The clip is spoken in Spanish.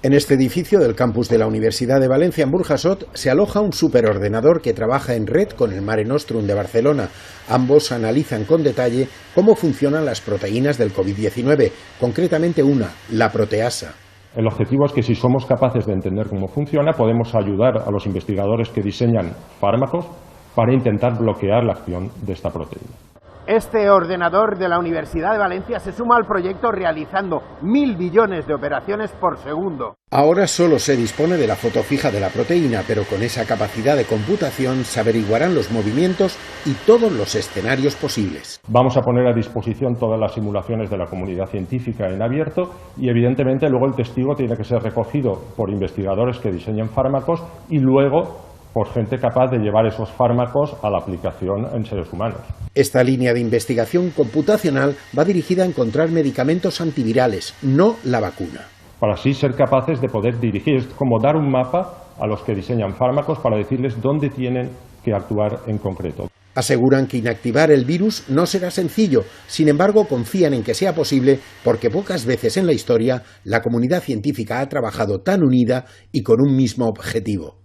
En este edificio del campus de la Universidad de Valencia, en Burjasot, se aloja un superordenador que trabaja en red con el Mare Nostrum de Barcelona. Ambos analizan con detalle cómo funcionan las proteínas del COVID-19, concretamente una, la proteasa. El objetivo es que si somos capaces de entender cómo funciona, podemos ayudar a los investigadores que diseñan fármacos para intentar bloquear la acción de esta proteína. Este ordenador de la Universidad de Valencia se suma al proyecto realizando 1000 billones de operaciones por segundo. Ahora solo se dispone de la foto fija de la proteína, pero con esa capacidad de computación se averiguarán los movimientos y todos los escenarios posibles. Vamos a poner a disposición todas las simulaciones de la comunidad científica en abierto y evidentemente luego el testigo tiene que ser recogido por investigadores que diseñan fármacos y luego por gente capaz de llevar esos fármacos a la aplicación en seres humanos. Esta línea de investigación computacional va dirigida a encontrar medicamentos antivirales, no la vacuna. Para así ser capaces de poder dirigir, es como dar un mapa a los que diseñan fármacos para decirles dónde tienen que actuar en concreto. Aseguran que inactivar el virus no será sencillo, sin embargo confían en que sea posible porque pocas veces en la historia la comunidad científica ha trabajado tan unida y con un mismo objetivo.